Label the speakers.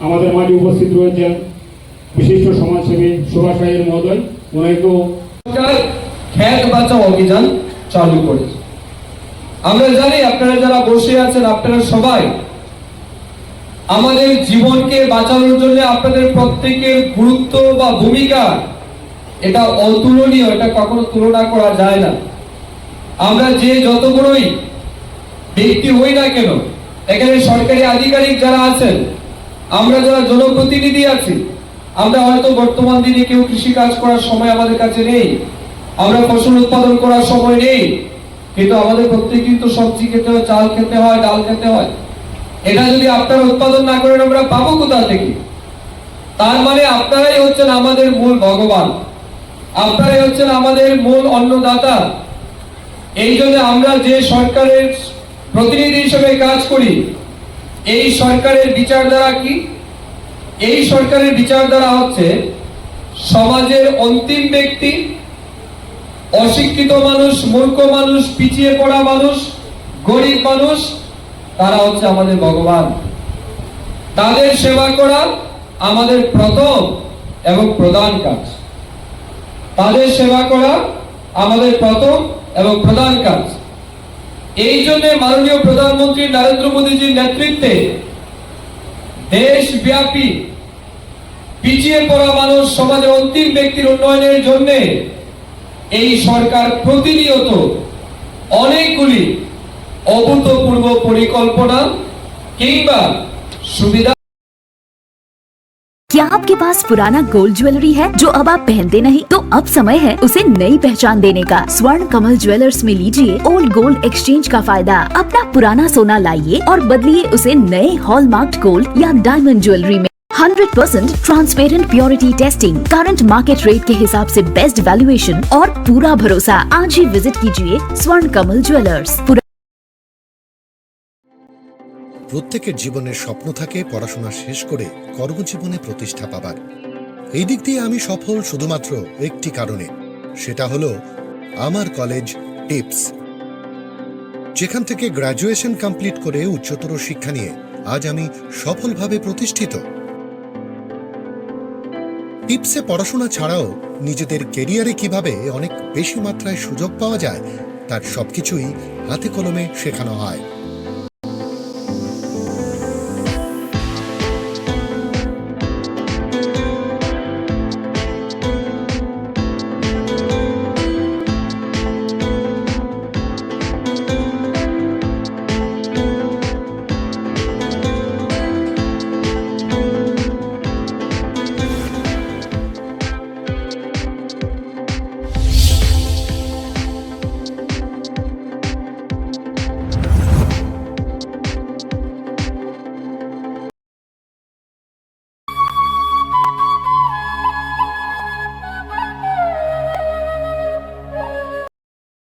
Speaker 1: আমাদের মাঝে উপস্থিত রয়েছেন বিশিষ্ট সমাজসেবী সুভাষ রায়ের মহোদয়, ওনাকেও
Speaker 2: খ্যাত বাঁচাও অভিযান চালু করেছে। আমরা জানি আপনারা যারা বসে আছেন, আপনারা সবাই আমাদের জীবনকে বাঁচানোর জন্য আপনাদের প্রত্যেকের গুরুত্ব বা ভূমিকা এটা অতুলনীয়, এটা কখনো তুলনা করা যায় না। আমরা যে যত বড়ই ব্যক্তি হই না কেন, এখানে সরকারি আধিকারিক যারা আছেন, আমরা যারা জনপ্রতিনিধি আছি, আমরা হয়তো বর্তমান দিনে কেউ কৃষি কাজ করার সময় আমাদের কাছে নেই, আমরা ফসল উৎপাদন করার সময় নেই, কিন্তু আমাদের প্রত্যেকেই তো সবজি খেতে হয়, চাল খেতে হয়, ডাল খেতে হয়। এটা যদি আপনারা উৎপাদন না করেন আমরা পাবো কোথা থেকে? তার মানে আপনারাই হচ্ছেন আমাদের মূল ভগবান, আপনারাই হচ্ছেন আমাদের মূল অন্নদাতা। এই জন্য আমরা যে সরকারের প্রতিনিধি হিসেবে কাজ করি, এই সরকারের বিচারধারা কি? এই সরকারের বিচারধারা হচ্ছে সমাজের অন্তিম ব্যক্তি, অশিক্ষিত মানুষ, মূর্খ মানুষ, পিছিয়ে পড়া মানুষ, গরিব মানুষ, তারা হচ্ছে আমাদের ভগবান। তাদের সেবা করা আমাদের প্রথম এবং প্রধান কাজ। তাদের সেবা করা আমাদের প্রথম এবং প্রধান কাজ। এই জন্য মাননীয় প্রধানমন্ত্রী নরেন্দ্র মোদীজির নেতৃত্বে দেশব্যাপী পিছিয়ে পড়া মানুষ, সমাজের অন্তিম ব্যক্তির উন্নয়নের জন্য এই সরকার প্রতিনিয়ত অনেকগুলি অভূতপূর্ব পরিকল্পনা কিংবা সুবিধা।
Speaker 3: क्या आपके पास पुराना गोल्ड ज्वेलरी है जो अब आप पहनते नहीं? तो अब समय है उसे नई पहचान देने का। स्वर्ण कमल ज्वेलर्स में लीजिए ओल्ड गोल्ड एक्सचेंज का फायदा। अपना पुराना सोना लाइए और बदलिए उसे नए हॉलमार्क्ड गोल्ड या डायमंड ज्वेलरी में। 100% transparent purity testing, current market rate के हिसाब से बेस्ट वैल्यूएशन और पूरा भरोसा। आज ही विजिट कीजिए स्वर्ण कमल ज्वेलर्स।
Speaker 4: প্রত্যেকের জীবনের স্বপ্ন থাকে পড়াশোনা শেষ করে কর্মজীবনে প্রতিষ্ঠা পাবার। এই দিক দিয়ে আমি সফল শুধুমাত্র একটি কারণে, সেটা হলো আমার কলেজ টিপস, যেখান থেকে গ্র্যাজুয়েশন কমপ্লিট করে উচ্চতর শিক্ষা নিয়ে আজ আমি সফলভাবে প্রতিষ্ঠিত। টিপসে পড়াশোনা ছাড়াও নিজেদের কেরিয়ারে কিভাবে অনেক বেশি মাত্রায় সুযোগ পাওয়া যায় তার সবকিছুই হাতে কলমে শেখানো হয়।